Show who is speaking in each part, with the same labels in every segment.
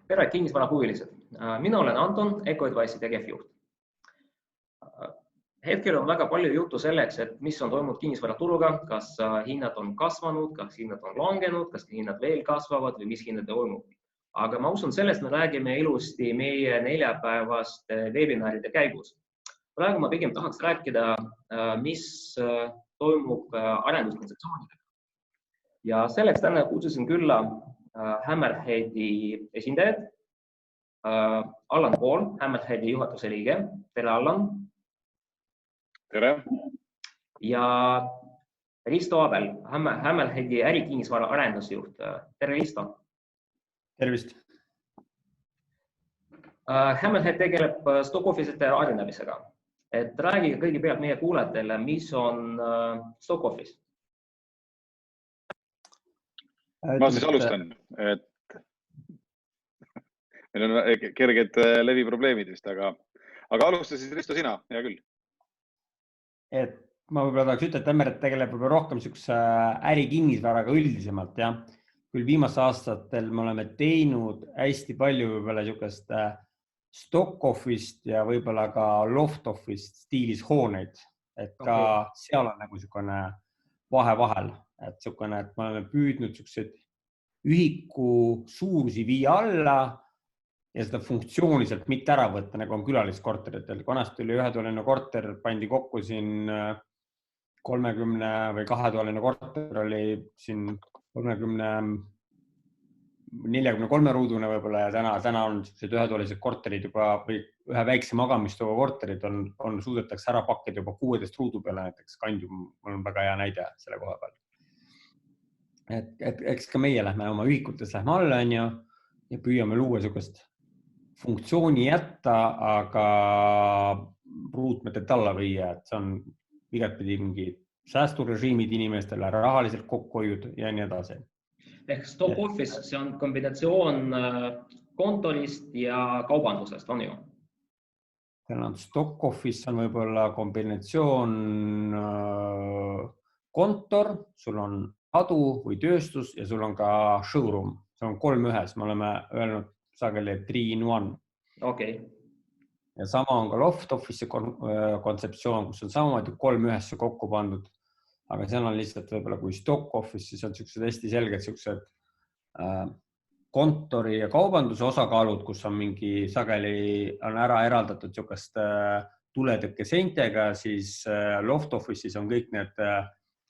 Speaker 1: Tere kinnisvarahuvilised. Mina olen Anton, EcoAdvice'i tegevjuht. Hetkel on väga palju juttu selleks, et mis on toimunud kinnisvaraturuga, kas hinnad on kasvanud, kas hinnad on langenud, kas hinnad veel kasvavad või mis hinnad toimub. Aga ma usun, sellest me räägime ilusti meie neljapäevaste webinaride käigus. Praegu ma pigem tahaks rääkida, mis toimub arenduskontseptsioonidega. Ja selleks täna kutsusin külla Hammerheadi esindajad, Allan Pool, Hammerheadi juhatuse liige. Tere, Allan.
Speaker 2: Tere.
Speaker 1: Ja Risto Abel, Hammerheadi ärikinnisvara arendusjuht. Tere, Risto.
Speaker 3: Tervist.
Speaker 1: Hammerhead tegeleb stock office'ite arendamisega. Et räägige kõigepealt meie kuulajatele, mis on stock office.
Speaker 2: Ma siis alustan, et meil on kerged leviprobleemid vist, aga alusta siis Risto sina, hea küll.
Speaker 3: Et ma võib-olla tahaks ütelda, et Hammerhead tegeleb rohkem ärikinnisvaraga üldisemalt. Ja. Küll viimastel aastatel me oleme teinud hästi palju võib-olla niisugust stock office'ist ja võib-olla ka loft office stiilis hooneid. Et ka seal on nagu niisugune vahe vahel. Et me oleme püüdnud niisuguseid ühiku suurusi viia alla ja seda funktsiooniliselt mitte ära võtta, nagu on külaliskorteritel. Vanasti oli ühetoaline korter, pandi kokku siin 30 või 2-toaline korter oli siin 43 ruudune võib-olla ja täna on ühetoalised korterid juba või ühe väikse magamistoa korterid on suudetakse ära pakkida juba 16 ruudu peale, näiteks Kandium on väga hea näide selle koha peal. Et eks ka meie lähme oma ühikutes lähme alla ja püüame luua niisugust funktsiooni jätta, aga ruutmeetrit alla viia, et see on igatpidi mingi säästurežiimid inimestele, rahaliselt kokkuhoiud ja nii edasi.
Speaker 1: Ehk stock office, see on kombinatsioon kontorist ja kaubandusest, on ju?
Speaker 3: Stock office on võib-olla kombinatsioon kontor, sul on adu või tööstus ja sul on ka showroom. See on 3 ühes, me oleme öelnud sageli 3 in 1.
Speaker 1: Okay.
Speaker 3: Ja sama on ka loft office kontseptsioon, kus on samamoodi 3 ühesse kokku pandud. Aga seal on lihtsalt võib-olla kui stock office, siis on hästi selged kontori ja kaubanduse osakaalud, kus on mingi sageli on ära eraldatud tuletõkke seintega, siis loft office'is on kõik need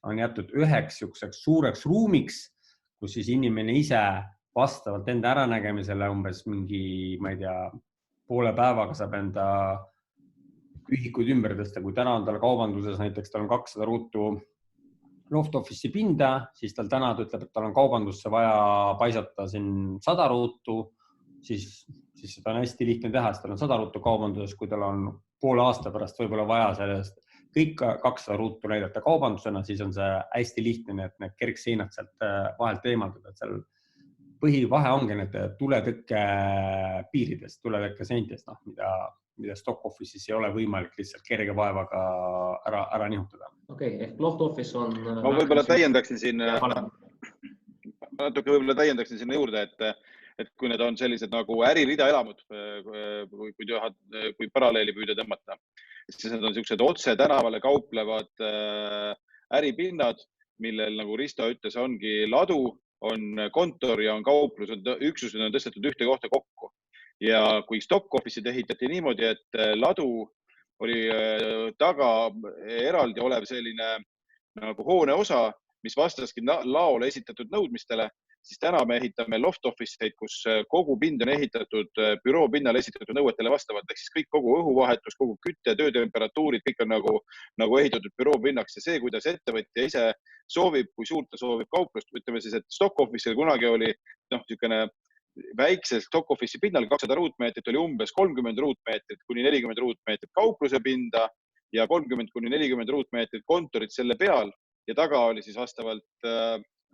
Speaker 3: on jätud üheks suureks ruumiks, kus siis inimene ise vastavalt enda äranägemisele umbes mingi, ma ei tea, poole päevaga saab enda ühikuid ümber tõsta. Kui täna on tal kaubanduses, näiteks tal on 200 ruutu loft office'i pinda, siis tal täna ütleb, et tal on kaubandusse vaja paisata siin 100 ruutu, siis seda on hästi lihtne teha, sest tal on 100 ruutu kaubanduses, kui tal on poole aasta pärast võib-olla vaja sellest kõik 200 ruutu näidata kaubandusena, siis on see hästi lihtne, et need kergseinad sealt vahelt eemaldada. Seal põhivahe ongi need tuletõkke piiridest, tuletõkke seintest, mida stock office'is ei ole võimalik lihtsalt kerge vaevaga ära nihutada.
Speaker 1: Okei, ehk loft office on...
Speaker 2: Ma võib-olla täiendaksin sinna juurde, et kui need on sellised nagu äririda elamud, kui paralleeli püüda tõmmata, siis need on sellised otse tänavale kauplevad äripinnad, millel, nagu Risto ütles, ongi ladu, on kontor ja on kauplus, üksused on tõstetud ühte kohta kokku. Ja kui stock office'id ehitati niimoodi, et ladu oli taga eraldi olev selline nagu hoone osa, mis vastaski laole esitatud nõudmistele, siis täna me ehitame loft office'id, kus kogu pind on ehitatud büroo pinnal esitatud nõuetele vastavalt, ehk siis kõik kogu õhuvahetus, kogu kütte, töötemperatuurid, kõik on nagu ehitatud büroo pinnaks ja see, kuidas ettevõtja ise soovib, kui suurt ta soovib kauplust, ütleme siis, et stock office'il kunagi oli niisugune väikse stock office'i pinnal 200 ruutmeetrit oli umbes 30 ruutmeetrit kuni 40 ruutmeetrit kaupluse pinda ja 30 kuni 40 ruutmeetrit kontorit selle peal ja taga oli siis vastavalt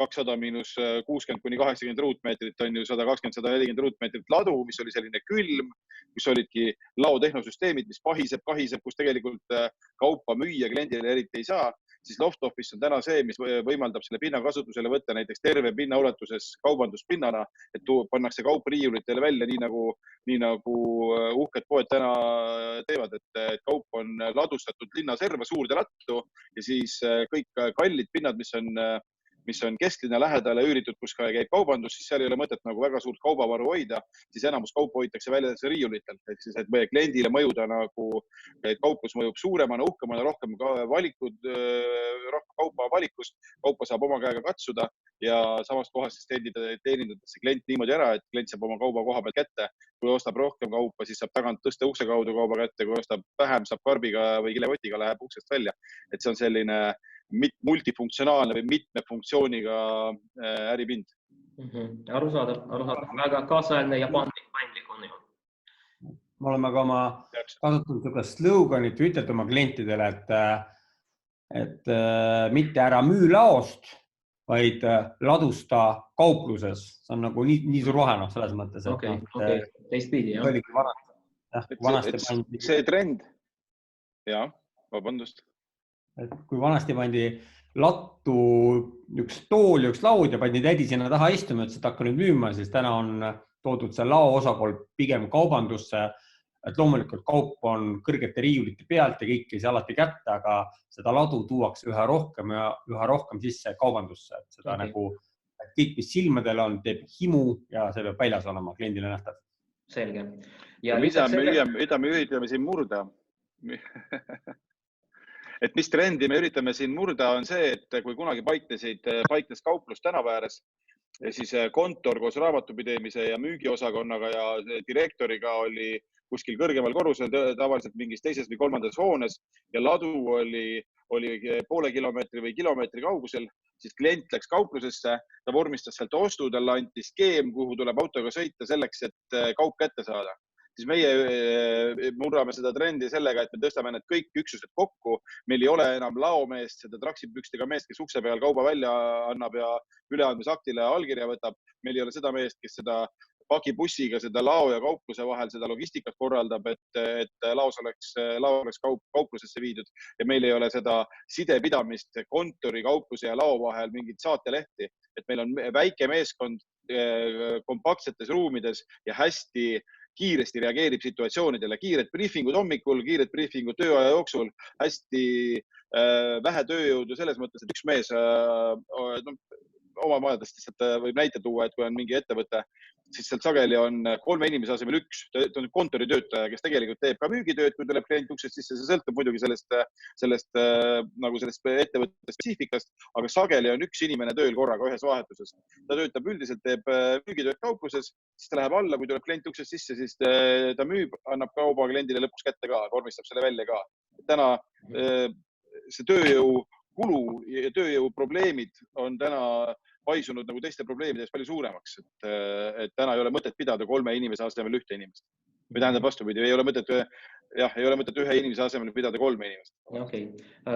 Speaker 2: 200 miinus 60 kuni 80 ruutmeetrit on ju 120-140 ruutmeetrit ladu, mis oli selline külm, kus olidki laotehnosüsteemid, mis pahiseb, kus tegelikult kaupa müüa kliendile eriti ei saa siis loft office on täna see, mis võimaldab selle pinna kasutusele võtta näiteks terve pinna ulatuses kaubanduspinnana, et pannakse kaup riiulitele välja, nii nagu uhked poed täna teevad, et kaup on ladustatud linna serva suurde lattu ja siis kõik kallid pinnad, mis on kesklinna lähedale üüritud, kus käib kaubandus, siis seal ei ole mõtet nagu väga suurt kaubavaru hoida, siis enamus kaupa hoitakse välja riiulitel. Ehk siis, et meie kliendile mõjuda nagu, et kauplus mõjub suuremana, uhkemana, rohkem valikud, rohkem kaupa valikust, kaupa saab oma käega katsuda ja samast kohast siis teenindatakse klient niimoodi ära, et klient saab oma kauba koha pealt kätte. Kui ostab rohkem kaupa, siis saab tagant tõsta ukse kaudu kauba kätte, kui ostab vähem, saab karbiga või kilekotiga läheb uksest välja. Et see on selline multifunktsionaalne või mitme funktsiooniga äripind.
Speaker 1: Arusaadav. Väga kaasaegne ja paindlik on ju.
Speaker 3: Me oleme ka kasutanud sellist sloganit või ütelda oma klientidele, et mitte ära müü laost, vaid ladusta kaupluses. See on nagu nii suur vahe selles mõttes.
Speaker 1: Okei. Teistpidi, jah.
Speaker 2: See trend. Ja, vabandust.
Speaker 3: Et kui vanasti pandi lattu üks tool ja üks laud ja pandi tädi sinna taha istuma, et seda hakka nüüd müüma, siis täna on toodud see lao osapool pigem kaubandusse, et loomulikult kaup on kõrgete riiulite pealt ja kõik ei saa alati kätte, aga seda ladu tuuakse üha rohkem sisse kaubandusse, et seda nagu kõik, mis silmadel on, teeb himu ja see peab väljas olema kliendile nähtav.
Speaker 1: Selge.
Speaker 2: Ja mida me üritame siin murda? Et mis trendi me üritame siin murda on see, et kui kunagi paiknes kauplus tänava ääres, siis kontor koos raamatupidamise ja müügiosakonnaga ja direktoriga oli kuskil kõrgemal korrusel, tavaliselt mingis teises või kolmandas hoones ja ladu oli poole kilomeetri või kilomeetri kaugusel, siis klient läks kauplusesse, ta vormistas sealt ostu, talle anti skeem, kuhu tuleb autoga sõita selleks, et kaup kätte saada. Siis meie murrame seda trendi sellega, et me tõstame need kõik üksused kokku. Meil ei ole enam laomeest, seda traksipükstega meest, kes ukse peal kauba välja annab ja üleandmisaktile allkirja võtab. Meil ei ole seda meest, kes seda pakibussiga, seda lao ja kaupluse vahel, seda logistikat korraldab, et laos oleks kauplusesse viidud. Ja meil ei ole seda sidepidamist kontori, kaupluse ja lao vahel mingit saatelehti. Et meil on väike meeskond kompaktsetes ruumides ja hästi kiiresti reageerib situatsioonidele. Kiired briefingud hommikul, kiired briefingud tööaja jooksul, hästi vähe tööjõudu selles mõttes, et üks mees oma majadest lihtsalt võib näite tuua, et kui on mingi ettevõte, siis sealt sageli on 3 inimese asemel üks. Ta on kontoritöötaja, kes tegelikult teeb ka müügitööd, kui tuleb klient uksest sisse. See sõltub muidugi sellest ettevõtte spetsiifikast, aga sageli on üks inimene tööl korraga ühes vahetuses. Ta töötab üldiselt, teeb müügitööd kaupluses, siis ta läheb alla, kui tuleb klient uksest sisse, siis ta müüb, annab kauba kliendile lõpuks kätte ka, vormistab selle välja ka. Täna see tööjõukulu ja tööjõu probleemid on täna paisunud nagu teiste probleemidest palju suuremaks, et täna ei ole mõtet pidada 3 inimese asemel 1 inimest. Või tähendab vastupidi, ei ole mõtet 1 inimese asemel pidada 3 inimest.
Speaker 1: Okei.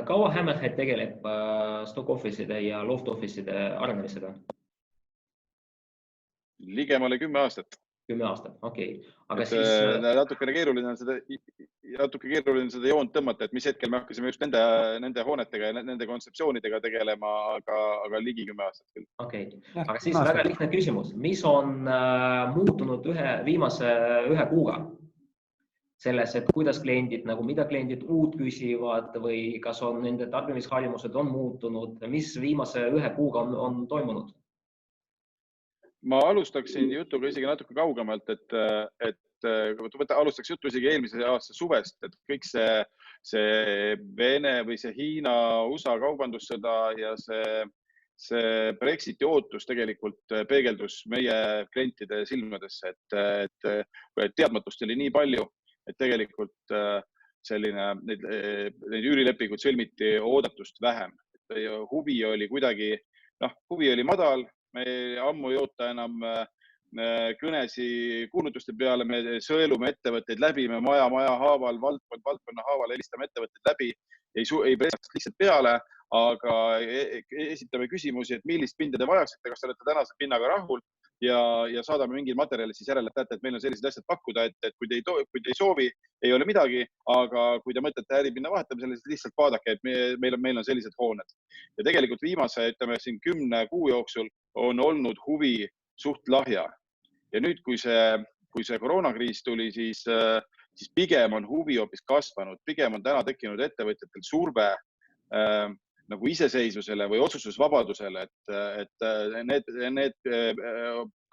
Speaker 1: Kaua Hammerhead tegeleb stock office'ide ja loft office'ide arenemisega?
Speaker 2: Ligemale 10 aastat.
Speaker 1: 10 aastat, okei. Aga
Speaker 2: siis natuke keeruline on seda joont tõmmata, et mis hetkel me hakkasime just nende hoonetega ja nende kontseptsioonidega tegelema, aga ligi 10 aastat küll.
Speaker 1: Okei. Aga siis väga lihtne küsimus. Mis on muutunud viimase 1 kuuga? Selles, et kuidas kliendid, mida kliendid uut küsivad või kas on nende tarbimisharjumused on muutunud? Mis viimase 1 kuuga on toimunud?
Speaker 2: Ma alustaksin jutuga isegi natuke kaugemalt, et alustaks jutu isegi eelmise aasta suvest, et kõik see Vene või see Hiina, USA kaubandussõda ja see Brexiti ootus tegelikult peegeldus meie klientide silmadesse, et teadmatust oli nii palju, et tegelikult neid üürilepingud sõlmiti oodatust vähem. Huvi oli madal. Me ammu ei oota enam kõnesi kuulutuste peale, me sõelume ettevõtteid läbi, me maja haaval, valdkonna haaval helistame ettevõtteid läbi, ei pressast lihtsalt peale, aga esitame küsimusi, et millist pinda te vajaksite, kas te olete tänase pinnaga rahul, ja saadame mingid materjalid siis järele, et näete, et meil on sellised asjad pakkuda, et kui te ei soovi, ei ole midagi, aga kui te mõtlete äripinna vahetamisele, siis lihtsalt vaadake, et meil on sellised hooned. Ja tegelikult viimase, ütleme siin 10 kuu jooksul on olnud huvi suht lahja. Ja nüüd, kui see koroonakriis tuli, siis pigem on huvi hoopis kasvanud. Pigem on täna tekkinud ettevõtjatel surve nagu iseseisvusele või otsustusvabadusele, et need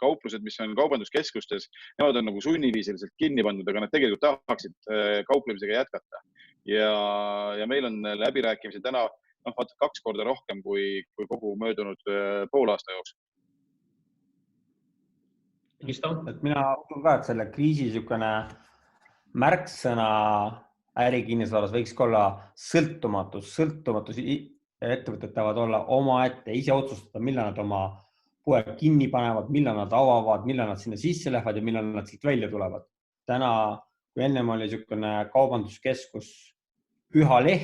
Speaker 2: kauplused, mis on kaubanduskeskustes, nemad on nagu sunniviisiliselt kinni pandud, aga nad tegelikult tahaksid kauplemisega jätkata. Ja meil on läbirääkimisi täna 2 korda rohkem kui kogu möödunud poolaasta jooksul.
Speaker 3: Et mina usun ka, et selle kriisi niisugune märksõna ärikinnisvaras võiks olla sõltumatus. Ettevõtted tahavad olla omaette, ise otsustada, millal nad oma poe kinni panevad, millal nad avavad, millal nad sinna sisse lähevad ja millal nad siit välja tulevad. Täna, kui ennem oli niisugune kaubanduskeskus pühalehm,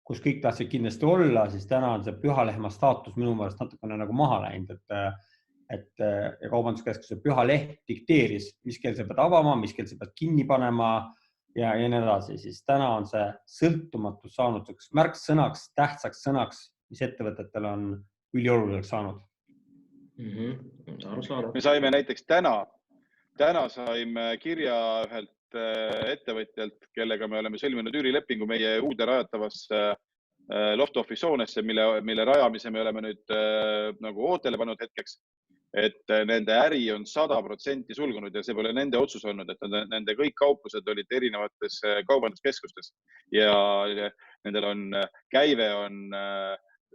Speaker 3: kus kõik tahtsid kindlasti olla, siis täna on see pühalehma staatus minu meelest natukene nagu maha läinud, et kaubanduskeskuse pühalehm dikteeris, mis kell sa pead avama, mis kell sa pead kinni panema ja nii edasi. Siis täna on see sõltumatus saanud märksõnaks, tähtsaks sõnaks, mis ettevõtetel on ülioluliseks saanud.
Speaker 2: Me saime näiteks täna saime kirja ühelt ettevõtjalt, kellega me oleme sõlminud üürilepingu meie uude rajatavasse loft office hoonesse, mille rajamise me oleme nüüd nagu ootele pannud hetkeks, et nende äri on 100% sulgunud ja see pole nende otsus olnud, et nende kõik kauplused olid erinevates kaubanduskeskustes ja nendel on käive on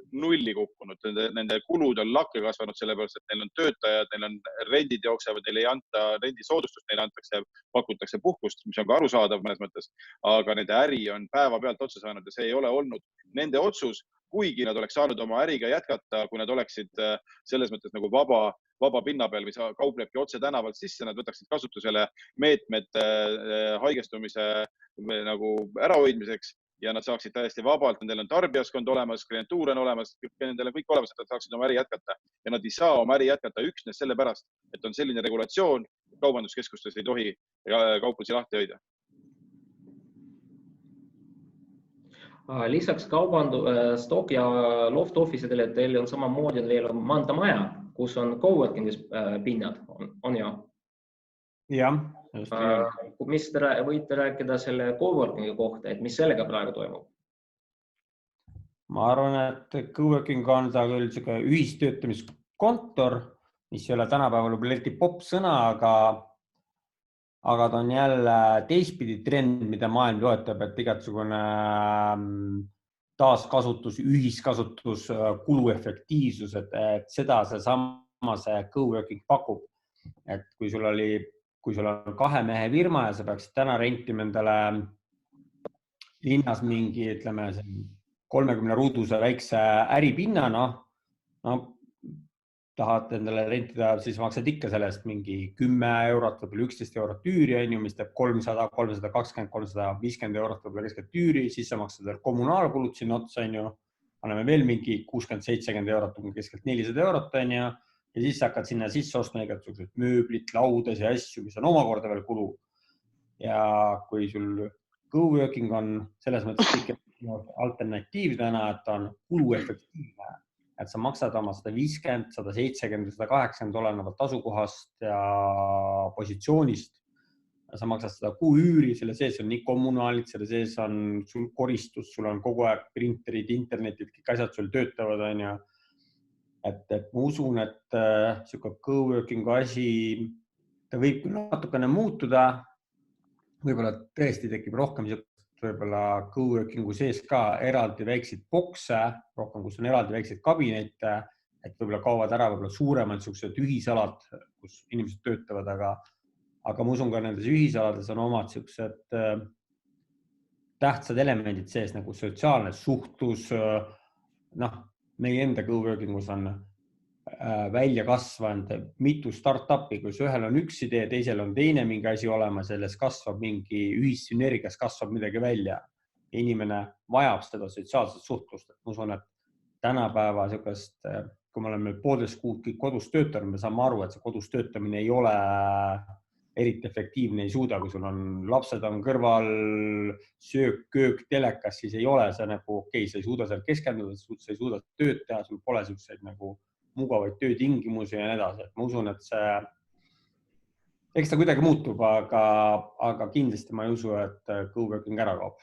Speaker 2: nulli kukkunud, nende kulud on lakke kasvanud, sellepärast, et neil on töötajad, neil on rendid jooksevad, neile ei anta rendisoodustust, neile pakutakse puhkust, mis on ka arusaadav mõnes mõttes, aga nende äri on päeva pealt otsa saanud ja see ei ole olnud nende otsus, kuigi nad oleks saanud oma äriga jätkata, kui nad oleksid selles mõttes nagu vaba pinna peal, mis kauplebki otse tänavalt sisse, nad võtaksid kasutusele meetmed haigestumise nagu ärahoidmiseks ja nad saaksid täiesti vabalt, nendel on tarbijaskond olemas, klientuur on olemas, nendel on kõik olemas, et nad saaksid oma äri jätkata. Ja nad ei saa oma äri jätkata üksnes selle pärast, et on selline regulatsioon, kaubanduskeskustes ei tohi kauplusi lahti hoida.
Speaker 1: Lisaks stock ja loft office'idele teil on samamoodi veel Mantamaja, kus on coworking'is pinnad, on ju?
Speaker 3: Jah.
Speaker 1: Mis te võite rääkida selle coworking'i kohta, et mis sellega praegu toimub?
Speaker 3: Ma arvan, et coworking on ta küll ühistöötamiskontor, mis ei ole tänapäeval eriti popp sõna, aga ta on jälle teistpidi trend, mida maailm toetab, et igasugune taaskasutus, ühiskasutus, kuluefektiivsus, et seda see coworking pakub. Et kui sul on 2 mehe firma ja sa peaksid täna rentima endale linnas mingi, ütleme, 30 ruuduse väikse äripinna, tahad endale rentida, siis maksad ikka sellest mingi 10 eurot, võib-olla 11 eurot üüri, mis teeb 300, 320, 350 eurot võib-olla keskelt üüri, siis sa maksad kommunaalkulud sinna otsa, anname veel mingi 60-70 eurot, keskelt 400 eurot, ja siis hakkad sinna sisse ostma igasugused mööblit, laudes ja asju, mis on omakorda veel kulu. Ja kui sul coworking on selles mõttes alternatiiv täna, et ta on kuluefektiivne, et sa maksad oma 150, 170, 180 olenevalt asukohast ja positsioonist. Sa maksad seda kuu üüri, selle sees on nii kommunaalid, selle sees on sul koristus, sul on kogu aeg printerid, internetid, kõik asjad sul töötavad. Et ma usun, et siuke coworking asi, ta võib küll natukene muutuda, võib-olla tõesti tekib rohkem võib-olla coworkingu sees ka eraldi väikseid bokse, rohkem, kus on eraldi väikseid kabinette, et võib-olla kaovad ära võib-olla suuremad ühisalad, kus inimesed töötavad, aga ma usun ka nendes ühisalades on omad tähtsad elemendid sees, nagu sotsiaalne suhtlus. Meie enda coworkingus on välja kasvanud mitu startupi, kus ühel on üks idee, teisel on teine mingi asi olema, selles kasvab mingi ühissünergias, kasvab midagi välja. Inimene vajab seda sotsiaalset suhtlust. Ma usun, et tänapäeva kui me oleme 1,5 kuud kõik kodus töötanud, me saame aru, et see kodus töötamine ei ole eriti efektiivne, ei suuda, kui sul on lapsed on kõrval, söök, köök, telekas, siis ei ole see nagu okei, sa ei suuda seal keskenduda, sa ei suuda tööd teha, sul pole selliseid nagu mugavaid töötingimusi ja nii edasi. Ma usun, et eks ta kuidagi muutub, aga kindlasti ma ei usu, et coworking ära kaob.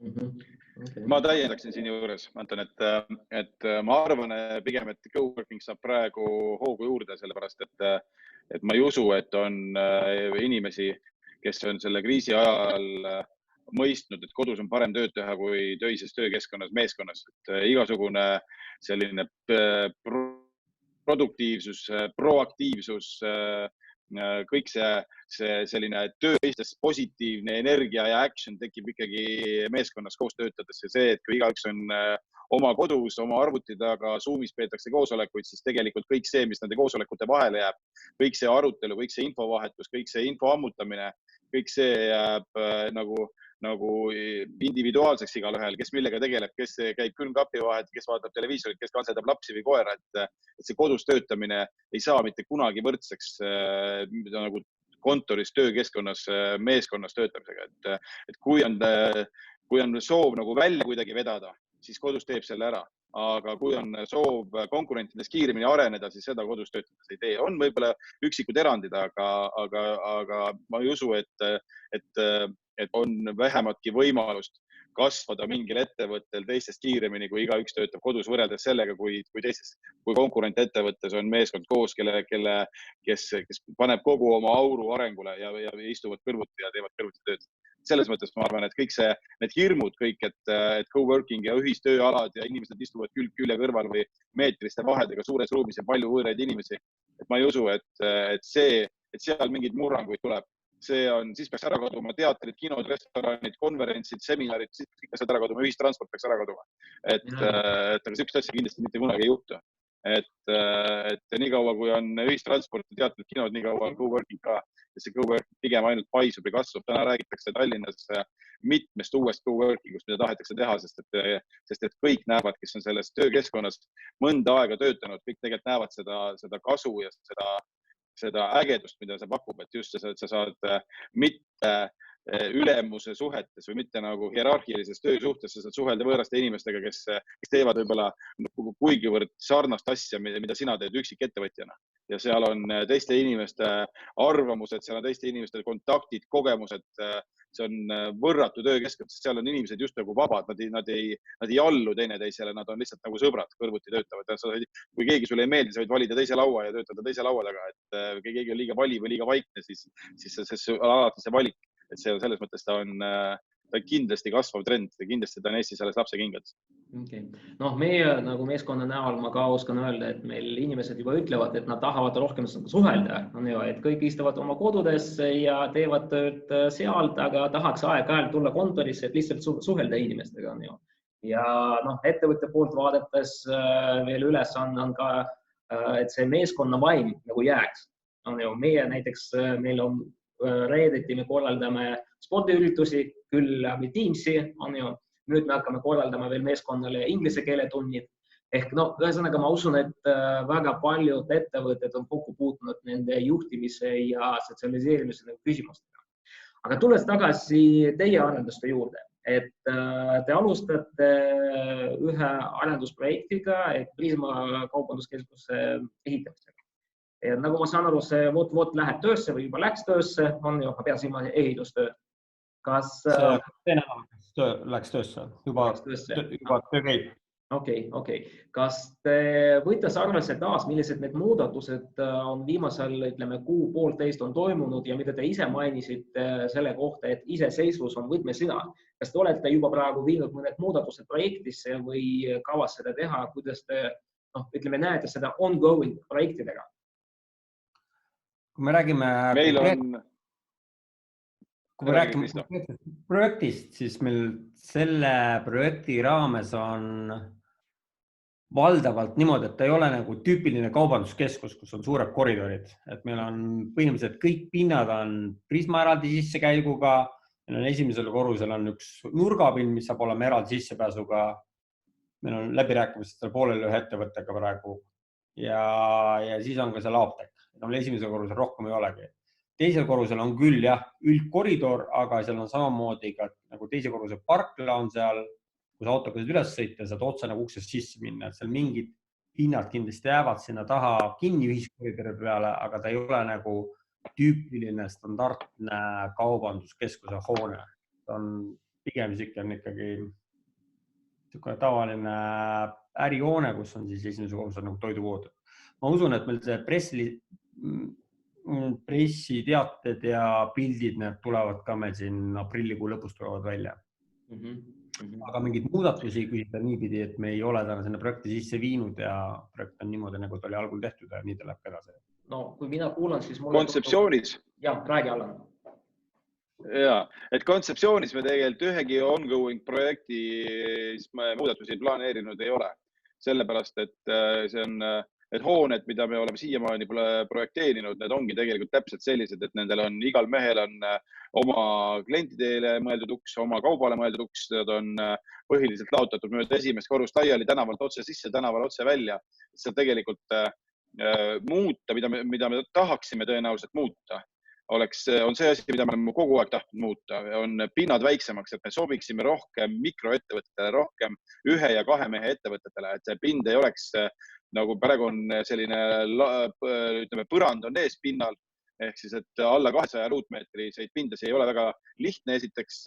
Speaker 2: Okay. Ma täiendaksin siin juures, Anton, et ma arvan pigem, et coworking saab praegu hoogu juurde, sellepärast et ma ei usu, et on inimesi, kes on selle kriisi ajal mõistnud, et kodus on parem tööd teha kui töises töökeskkonnas, meeskonnas. Igasugune selline produktiivsus, proaktiivsus, kõik see selline tööistes positiivne energia ja action tekib ikkagi meeskonnas koos töötades. Ja see, et kui igaüks on oma kodus, oma arvuti taga, Zoomis peetakse koosolekuid, siis tegelikult kõik see, mis nende koosolekute vahele jääb, kõik see arutelu, kõik see infovahetus, kõik see info ammutamine, kõik see jääb nagu individuaalseks igalühel, kes millega tegeleb, kes käib külmkapi vahet, kes vaatab televiisorit, kes kantseldab lapsi või koera, et see kodus töötamine ei saa mitte kunagi võrdseks nagu kontoris, töökeskkonnas, meeskonnas töötamisega. Et kui on soov nagu välja kuidagi vedada, siis kodus teeb selle ära. Aga kui on soov konkurentides kiiremini areneda, siis seda kodus töötades ei tee. On võib-olla üksikud erandid, aga ma ei usu, et on vähematki võimalust kasvada mingil ettevõttel teistest kiiremini, kui igaüks töötab kodus võrreldes sellega, kui konkurent ettevõttes on meeskond koos, kes paneb kogu oma auru arengule ja istuvad kõrvuti ja teevad kõrvuti tööd. Selles mõttes ma arvan, et kõik need hirmud, kõik, et coworking ja ühistööalad ja inimesed istuvad külje kõrval või meetriste vahedega suures ruumis ja palju võõraid inimesi, et ma ei usu, et seal mingid murranguid tuleb. Siis peaks ära kaduma teatrid, kinod, restoranid, konverentsid, seminarid, siis peaks ära kaduma, ühistransport peaks ära kaduma. Aga sellist asja kindlasti mitte kunagi ei juhtu. Et nii kaua, kui on ühistransport ja teatrid, kinod, nii kaua on coworking ka. Ja see coworking pigem ainult paisub ja kasvab. Täna räägitakse Tallinnas mitmest uuest coworkingust, mida tahetakse teha, sest et kõik näevad, kes on selles töökeskkonnas mõnda aega töötanud, kõik tegelikult näevad seda kasu ja seda ägedust, mida see pakub, et just sa saad mitte ülemuse suhetes või mitte nagu hierarhilises töösuhtes, sa saad suhelda võõraste inimestega, kes teevad võib-olla kuigivõrd sarnast asja, mida sina teed üksikettevõtjana. Ja seal on teiste inimeste arvamused, seal on teiste inimeste kontaktid, kogemused, see on võrratu töökeskkond, sest seal on inimesed just nagu vabad, nad ei allu teineteisele, nad on lihtsalt nagu sõbrad, kõrvuti töötavad. Kui keegi sulle ei meeldi, sa võid valida teise laua ja töötada teise laua taga, et kui keegi on liiga vali või liiga vaikne, siis alati see valik. Et selles mõttes ta on kindlasti kasvav trend ja kindlasti ta on Eestis alles lapse kingades.
Speaker 1: Okay. Meie nagu meeskonna näol ma ka oskan öelda, et meil inimesed juba ütlevad, et nad tahavad rohkem suhelda, et kõik istuvad oma kodudes ja teevad tööd sealt, aga tahaks aeg-ajalt tulla kontorisse, et lihtsalt suhelda inimestega. Ja ettevõtte poolt vaadates veel üles on ka, et see meeskonna vaim nagu jääks. Meie näiteks, meil on reedeti me korraldame spordiüritusi, küll läbi Teamsi, nüüd me hakkame korraldama veel meeskonnale inglise keele tunnid. Ehk ühesõnaga ma usun, et väga paljud ettevõtted on kokku puutunud nende juhtimise ja sotsialiseerimise küsimustega. Aga tulles tagasi teie arenduste juurde, et te alustate ühe arendusprojektiga, et Prisma kaubanduskeskuse ehitamisega. Ja nagu ma saan aru, see vot läheb töösse või juba läks töösse, ma pean silma ehitustööd. Kas
Speaker 3: läks töösse, juba töö käib.
Speaker 1: Okay. Kas te võite arvesse taas, millised need muudatused on viimasel, kuu-poolteist on toimunud ja mida te ise mainisite selle kohta, et iseseisvus on võtmesõna. Kas te olete juba praegu viinud mõned muudatused projektisse või kavas seda teha, kuidas te näete seda ongoing projektidega?
Speaker 3: Kui me räägime projektist, siis meil selle projekti raames on valdavalt niimoodi, et ta ei ole nagu tüüpiline kaubanduskeskus, kus on suured koridorid. Et meil on põhimõtteliselt kõik pinnad on Prisma eraldi sissekäiguga. Meil on esimesel korrusel on üks nurgapind, mis saab olema eraldi sissepääsuga. Meil on läbirääkimistel poolel ühe ettevõttega praegu. ja siis on ka seal apteek. Esimesel korrusel rohkem ei olegi. Teisel korrusel on küll jah, üldkoridor, aga seal on samamoodi ka nagu teise korruse parkla on seal, kus autoga saad üles sõita, saad otse nagu uksest sisse minna, et seal mingid hinnad kindlasti jäävad sinna taha kinni ühiskoridori peale, aga ta ei ole nagu tüüpiline standardne kaubanduskeskuse hoone. Ta on pigem ikkagi tavaline ärihoone, kus on siis esimese korrusel nagu toiduvood. Ma usun, et meil see pressiteated ja pildid, need tulevad ka meil siin aprillikuu lõpus tulevad välja. Aga mingid muudatusi küsida niipidi, et me ei ole täna sinna projekti sisse viinud ja projekt on niimoodi, nagu ta oli algul tehtud ja nii ta läheb edasi.
Speaker 1: No, kui mina kuulan, siis mulle...
Speaker 2: Kontseptsioonis?
Speaker 1: Jah, räägi Allan.
Speaker 2: Jaa, et kontseptsioonis me tegelikult ühegi ongoing projekti muudatusi planeerinud ei ole. Sellepärast, et see on... Et hooned, mida me oleme siiamaani projekteerinud, need ongi tegelikult täpselt sellised, et nendel on, igal mehel on oma klientidele mõeldud uks, oma kaubale mõeldud uks, need on põhiliselt laotatud mööda esimest korrust laiali, tänavalt otse sisse, tänaval otse välja. See tegelikult muuta, mida me tahaksime tõenäoliselt muuta, on see asi, mida me oleme kogu aeg tahtnud muuta, on pinnad väiksemaks, et me sobiksime rohkem mikroettevõtetele, rohkem 1 ja 2 mehe ettevõtetele, et see pind ei oleks nagu praegu on selline, ütleme, põrand on ees pinnal, ehk siis, et alla 200 ruutmeetriseid pindasid ei ole väga lihtne esiteks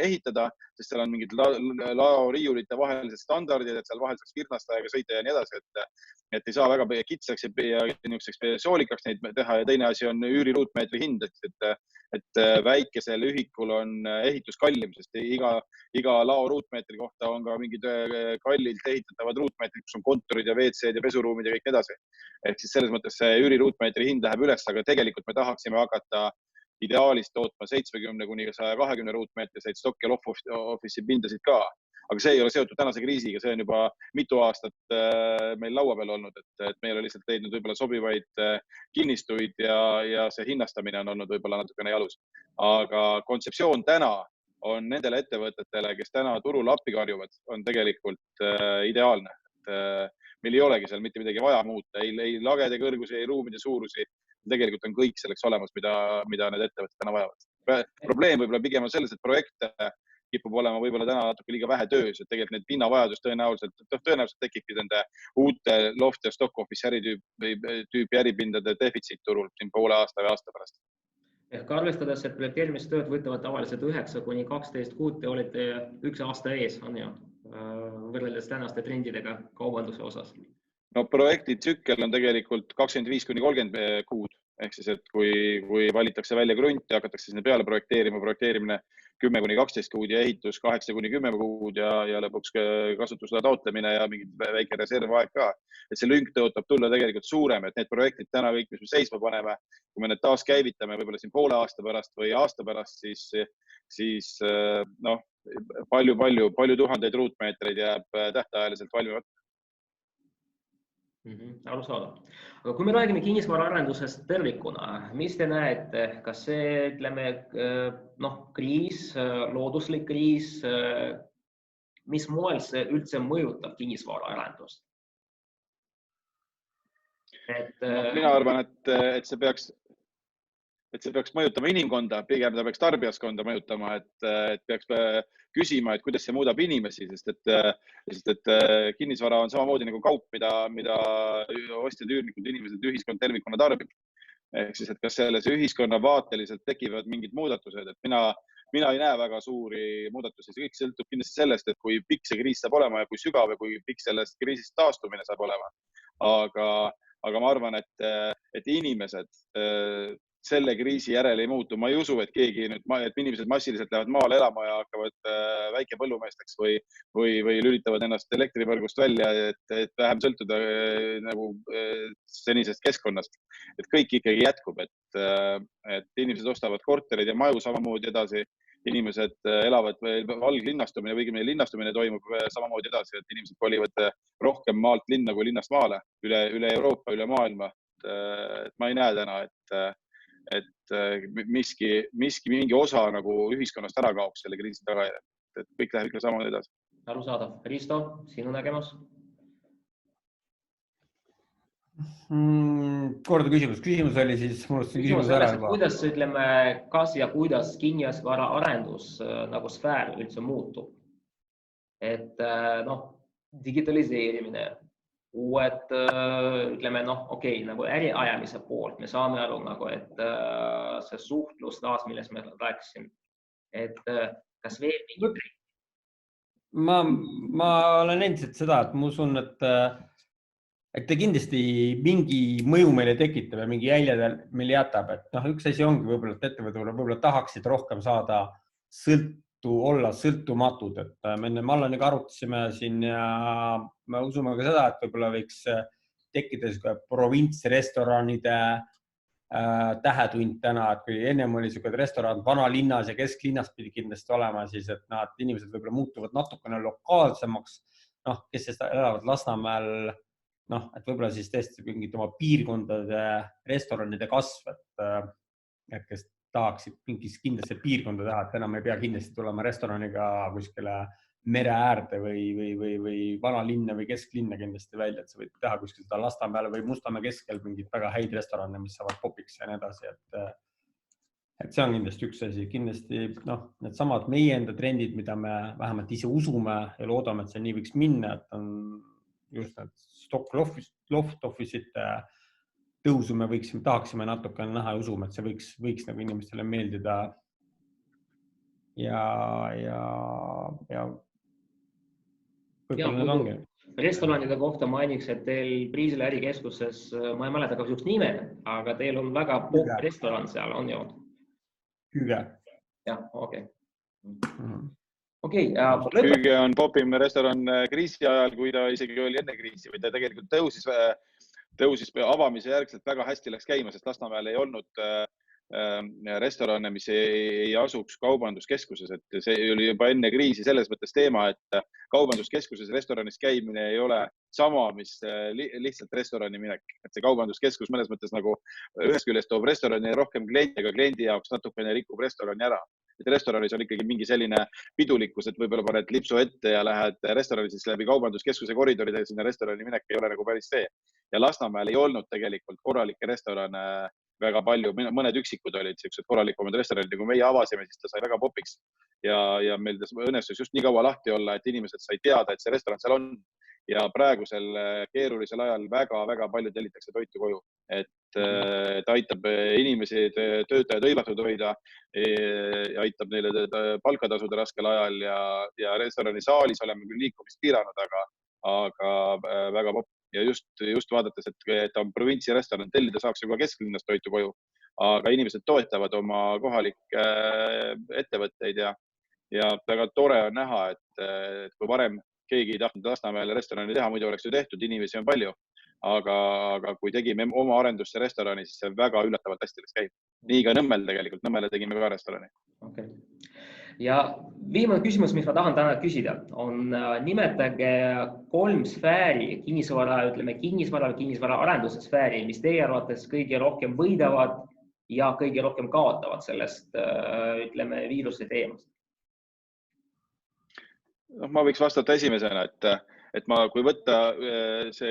Speaker 2: ehitada, sest seal on mingid laoriiulite vahelised standardid, et seal vahel saaks virnastajaga sõita ja nii edasi, et ei saa väga kitsaks ja soolikaks neid teha ja teine asi on üüriruutmeetri hind, et väikesel ühikul on ehitus kallim, sest iga lao ruutmeetri kohta on ka mingid kallilt ehitatavad ruutmeetrid, kus on kontorid ja WC-d ja pesuruumid ja kõik edasi. Ehk siis selles mõttes see üüriruutmeetri hind läheb üles, aga tegelikult me tahaksime hakata ideaalist tootma 70 kuni 120 ruutmeetriseid stock- ja office'i pindasid ka. Aga see ei ole seotud tänase kriisiga, see on juba mitu aastat meil laua peal olnud, et meil on lihtsalt leidnud võib-olla sobivaid kinnistuid ja see hinnastamine on olnud võib-olla natukene jalus. Aga kontseptsioon täna on nendele ettevõtetele, kes täna turul appi karjuvad, on tegelikult ideaalne. Meil ei olegi seal mitte midagi vaja muuta, ei lagede kõrgusi, ei ruumide suurusi. Tegelikult on kõik selleks olemas, mida need ettevõtted täna vajavad. Probleem võib-olla pigem on selles, et projekte kipub olema võib-olla täna natuke liiga vähe töös, et tegelikult need pinnavajadus tõenäoliselt tekibki nende uute loft- ja stock office tüüpi äripindade defitsiit turul siin poole aasta või aasta pärast.
Speaker 1: Ehk arvestades, et projekteerimistööd võtavad tavaliselt 9 kuni 12 kuud, te olete 1 aasta ees, on ju, võrreldes tänaste trendidega kaubanduse osas?
Speaker 2: No projekti tsükkel on tegelikult 25 kuni 30 kuud, ehk siis, et kui valitakse välja grunt ja hakatakse sinna peale projekteerimine 10 kuni 12 kuud ja ehitus 8 kuni 10 kuud ja lõpuks kasutusloa taotlemine ja mingi väike reservaeg ka. Et see lünk tõotab tulla tegelikult suurem, et need projektid täna kõik, mis me seisma paneme, kui me need taas käivitame võib-olla siin poole aasta pärast või aasta pärast, siis palju tuhandeid ruutmeetreid jääb tähtajaliselt valmimata.
Speaker 1: Arusaadav. Aga kui me räägime kinnisvaraarendusest tervikuna, mis te näete, kas see, ütleme, kriis, looduslik kriis, mis moel see üldse mõjutab kinnisvaraarendust?
Speaker 2: Mina arvan, et see peaks mõjutama inimkonda, pigem ta peaks tarbijaskonda mõjutama, et peaks küsima, et kuidas see muudab inimesi, sest et kinnisvara on samamoodi nagu kaup, mida ostjad, üürnikud, inimesed, ühiskond tervikuna tarbib. Ehk siis, et kas selles ühiskonna vaateliselt tekivad mingid muudatused, et mina ei näe väga suuri muudatusi. See kõik sõltub kindlasti sellest, et kui pikk see kriis saab olema ja kui sügav ja kui pikk sellest kriisist taastumine saab olema. Aga ma arvan, et inimesed selle kriisi järel ei muutu. Ma ei usu, et inimesed massiliselt lähevad maale elama ja hakkavad väikepõllumeesteks või lülitavad ennast elektrivõrgust välja, et vähem sõltuda nagu senisest keskkonnast. Et kõik ikkagi jätkub, et inimesed ostavad korterid ja maju samamoodi edasi. Inimesed elavad valglinnastumine või linnastumine toimub samamoodi edasi, et inimesed kolivad rohkem maalt linna kui linnast maale üle Euroopa, üle maailma. Ma ei näe täna, et mingi osa nagu ühiskonnast ära kaoks selle kriisi tagajärjel, et kõik läheb ikka samamoodi edasi.
Speaker 1: Arusaadav. Risto, sinu nägemus?
Speaker 3: Korda küsimus. Küsimus oli siis,
Speaker 1: küsimus selles, et kuidas, ütleme, kas ja kuidas kinnisvara arendus nagu sfäär üldse muutub. Et digitaliseerimine, uued, ütleme, okei, nagu äriajamise poolt, me saame aru, nagu, et see suhtlus taas, millest me rääkisin, et kas veel mingi...
Speaker 3: Ma olen endiselt seda, et ma usun, et ta kindlasti mingi mõju meile tekitab ja mingi jälje meile jätab. Et üks asi ongi võib-olla, et ettevõtted võib-olla tahaksid rohkem saada olla sõltumatud. Et me enne Mallaniga arutasime siin ja me usume ka seda, et võib-olla võiks tekkida provintsrestoranide tähetund täna, et kui ennem oli restoran vanalinnas ja kesklinnas pidi kindlasti olema, siis et inimesed võib-olla muutuvad natukene lokaalsemaks, kes elavad Lasnamäel, et võib-olla siis tõesti mingid oma piirkondade restoranide kasv, et kes tahaksid mingis kindlasti piirkonda teha, et enam ei pea kindlasti tulema restoraniga kuskile mere äärde või vanalinna või kesklinna kindlasti välja, et sa võid teha kuskil seda Lasnamäele või Mustamäe keskel mingid väga häid restorane, mis saavad popiks ja nii edasi, et see on kindlasti üks asi. Kindlasti need samad meie enda trendid, mida me vähemalt ise usume ja loodame, et see nii võiks minna, et on just need stock loft office'ite tõusu me tahaksime natuke näha ja usume, et see võiks nagu inimestele meeldida ja võib-olla need ongi.
Speaker 1: Restoranide kohta mainiks, et teil Priisile ärikeskuses, ma ei mäleta ka üks nime, aga teil on väga pop restoran seal, on ju?
Speaker 3: Hüge.
Speaker 1: Jah, okei.
Speaker 2: Hüge on popim restoran kriisi ajal, kui ta isegi oli enne kriisi või ta tegelikult tõusis avamise järgselt väga hästi läks käima, sest Lasnamäel ei olnud restorane, mis ei asuks kaubanduskeskuses, et see oli juba enne kriisi selles mõttes teema, et kaubanduskeskuses restoranis käimine ei ole sama, mis lihtsalt restorani minek. Et see kaubanduskeskus mõnes mõttes nagu ühest küljest toob restorani rohkem kliendi, aga kliendi jaoks natukene rikub restorani ära. Et restoranis on ikkagi mingi selline pidulikkus, et võib-olla paned lipsu ette ja lähed restorani siis läbi kaubanduskeskuse koridoride ja sinna restorani minek ei ole nagu päris see. Ja Lasnamäel ei olnud tegelikult korralikke restorane väga palju, mõned üksikud olid sellised korralikumad restoranid, kui meie avasime, siis ta sai väga popiks ja meil õnnestus just nii kaua lahti olla, et inimesed sai teada, et see restoran seal on ja praegusel keerulisel ajal väga-väga palju tellitakse toitu koju, et ta aitab inimesi, töötajaid hõivatud hoida ja aitab neile palka tasuda raskel ajal ja restorani saalis oleme küll liikumist piiranud, aga väga popp. Ja just vaadates, et on provintsi restoran, tellida saaks juba kesklinnast toitu koju, aga inimesed toetavad oma kohalikke ettevõtteid ja väga tore on näha, et kui varem keegi ei tahtnud Lasnamäele restorani teha, muidu oleks ju tehtud, inimesi on palju, aga kui tegime oma arendusse restorani, siis see väga üllatavalt hästi läks käib. Nii ka Nõmmel tegelikult, Nõmmele tegime ka restorani.
Speaker 1: Okay. Ja viimane küsimus, mis ma tahan täna küsida, on nimetage 3 sfääri, kinnisvara arenduse sfääri, mis teie arvates kõige rohkem võidavad ja kõige rohkem kaotavad sellest, ütleme, viiruse teemast.
Speaker 2: Ma võiks vastata esimesena, et kui võtta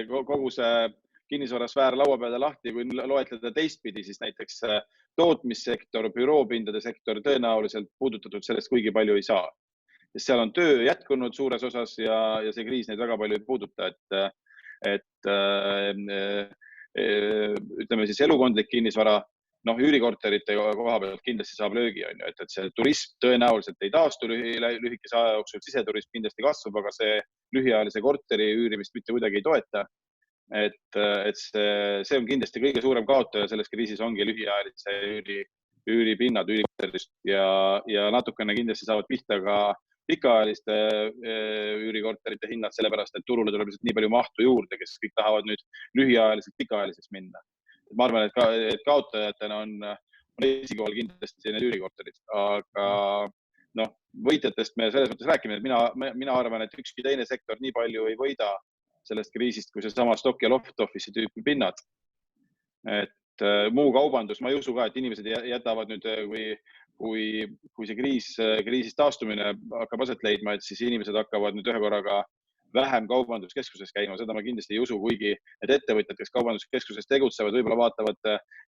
Speaker 2: kogu see kinnisvarasfäär laua peale lahti, kui loetleda teistpidi, siis näiteks tootmissektor, büroopindade sektor tõenäoliselt puudutatud sellest kuigi palju ei saa. Seal on töö jätkunud suures osas ja see kriis neid väga palju ei puuduta, et ütleme siis elukondlik kinnisvara, üürikorterite koha pealt kindlasti saab löögi, et see turism tõenäoliselt ei taastu lühikese aja jooksul, siseturism kindlasti kasvab, aga see lühiajalise korteri üürimist mitte kuidagi ei toeta. Et see on kindlasti kõige suurem kaotaja selles kriisis ongi lühiajalise üüripinnad üürikorterist ja natukene kindlasti saavad pihta ka pikaajaliste üürikorterite hinnad, sellepärast, et turule tuleb nii palju mahtu juurde, kes kõik tahavad nüüd lühiajaliselt pikaajaliseks minna. Ma arvan, et kaotajatena on esikohal kindlasti need üürikorterid, aga võitjatest me selles mõttes räägime, et mina arvan, et ükski teine sektor nii palju ei võida sellest kriisist, kui see sama stock ja loft office'i tüüpi pinnad. Et muu kaubandus, ma ei usu ka, et inimesed jätavad nüüd, kui see kriisist taastumine hakkab aset leidma, et siis inimesed hakkavad nüüd ühe korraga vähem kaubanduskeskuses käima, seda ma kindlasti ei usu, kuigi need ettevõtjad, kes kaubanduskeskuses tegutsevad, võib-olla vaatavad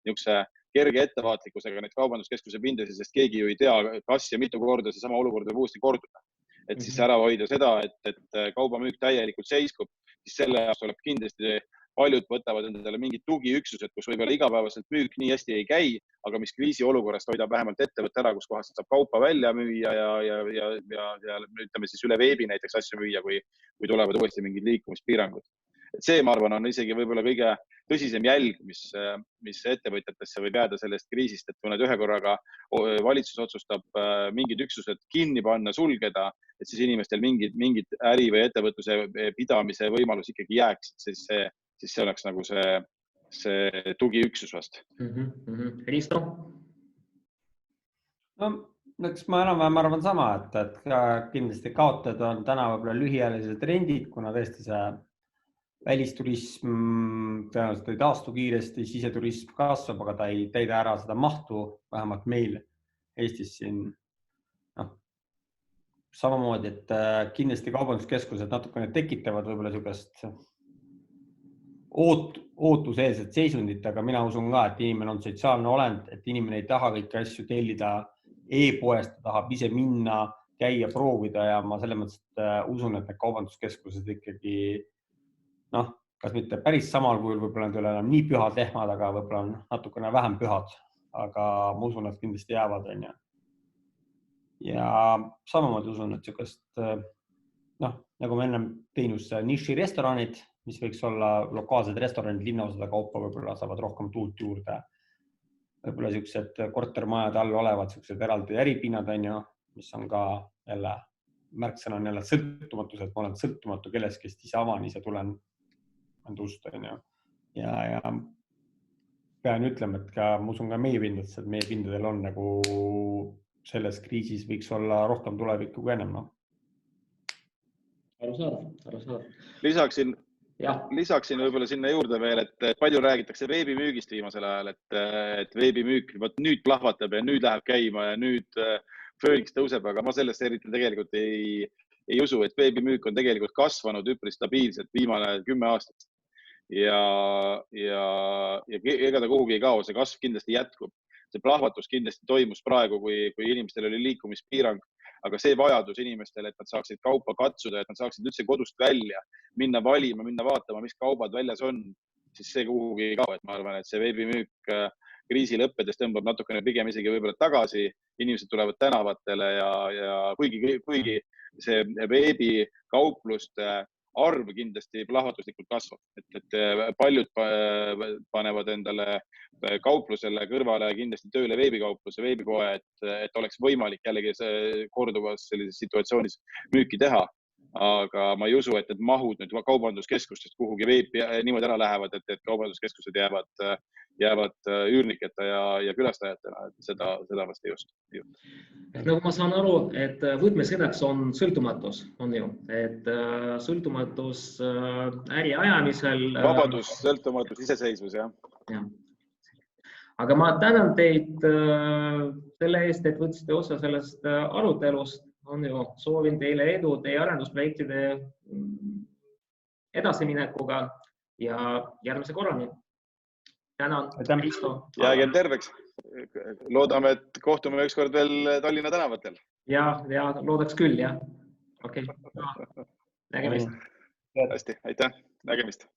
Speaker 2: niisuguse kerge ettevaatlikkusega neid kaubanduskeskuse pindasid, sest keegi ju ei tea, kas ja mitu korda see sama olukord võib uuesti korduda. Et siis ära hoida seda, et kaubamüük täielikult seiskub, siis selle jaoks tuleb kindlasti paljud võtavad endale mingid tugiüksused, kus võib-olla igapäevaselt müük nii hästi ei käi, aga mis kriisi olukorrast hoidab vähemalt ettevõtte ära, kus kohast saab kaupa välja müüa ja ütleme siis üle veebi näiteks asju müüa, kui tulevad uuesti mingid liikumispiirangud. Et see, ma arvan, on isegi võib-olla kõige tõsisem jälg, mis ettevõtjatesse võib jääda sellest kriisist, et kui nad ühe korraga valitsus otsustab mingid üksused kinni panna, sulgeda, et siis inimestel mingid äri või ettevõtluse pidamise võimalus ikkagi jääks, siis see oleks nagu see tugiüksus vast.
Speaker 1: Risto?
Speaker 3: No, eks ma enam-vähem arvan sama, et kindlasti kaotajad on täna võib-olla lühiajalised trendid, kuna tõesti see välisturism tõenäoliselt ei taastu kiiresti, siseturism kasvab, aga ta ei täida ära seda mahtu, vähemalt meil Eestis siin. Samamoodi, et kindlasti kaubanduskeskused natukene tekitavad võib-olla niisugust ootuseelset seisundit, aga mina usun ka, et inimene on sotsiaalne olend, et inimene ei taha kõiki asju tellida e-poest, ta tahab ise minna, käia, proovida ja ma selles mõttes usun, et need kaubanduskeskused ikkagi kas mitte päris samal kujul, võib-olla need ei ole enam nii pühad lehmad, aga võib-olla on natukene vähem pühad, aga ma usun, et kindlasti jäävad. Ja samamoodi usun, et niisugust, nagu me enne teenus niši restoranid, mis võiks olla lokaalsed restoranid, linnaosade kaupa võib-olla saavad rohkem tuult juurde. Võib-olla niisugused kortermajade all olevad niisugused eraldi äripinnad, mis on ka jälle märksõna on jälle sõltumatus, et ma olen sõltumatu kellest, kes ise avan, ise tulen endust. Ja pean ütlema, et ma usun ka meie pindadesse, et meie pindadel on nagu selles kriisis võiks olla rohkem tulevikku kui ennem.
Speaker 1: Arusaadav.
Speaker 2: Lisaksin võib-olla sinna juurde veel, et palju räägitakse veebimüügist viimasel ajal, et veebimüük nüüd plahvatab ja nüüd läheb käima ja nüüd fööniks tõuseb, aga ma sellest eriti tegelikult ei usu, et veebimüük on tegelikult kasvanud üpris stabiilselt viimane 10 aastat. Ja ega ta kuhugi ei kao, see kasv kindlasti jätkub. See plahvatus kindlasti toimus praegu, kui inimestel oli liikumispiirang, aga see vajadus inimestel, et nad saaksid kaupa katsuda, et nad saaksid üldse kodust välja, minna valima, minna vaatama, mis kaubad väljas on, siis see kuhugi ei kao. Et ma arvan, et see veebimüük kriisi lõppedes tõmbab natukene pigem isegi võib-olla tagasi, inimesed tulevad tänavatele ja kuigi see veebikaupluste arv kindlasti plahvatuslikult kasvab, et paljud panevad endale kauplusele kõrvale kindlasti tööle veebikaupluse, veebipoe, et oleks võimalik jällegi korduvas sellises situatsioonis müüki teha. Aga ma ei usu, et need mahud nüüd kaubanduskeskustest kuhugi veebi niimoodi ära lähevad, et kaubanduskeskused jäävad üürniketa ja külastajatena, et seda vast ei usu.
Speaker 1: Nagu ma saan aru, et võtmesõnaks on sõltumatus, on ju, et sõltumatus äri ajamisel.
Speaker 2: Vabadus, sõltumatus, iseseisvus, jah.
Speaker 1: Aga ma tänan teid selle eest, et võtsite osa sellest arutelust. On ju, soovin teile edu teie arendusprojektide edasiminekuga ja järgmise korrani. Tänan, Risto.
Speaker 2: Jäägem terveks. Loodame, et kohtume ükskord veel Tallinna tänavatel.
Speaker 1: Ja loodaks küll, jah. Okei. Nägemist.
Speaker 2: Hästi, aitäh. Nägemist.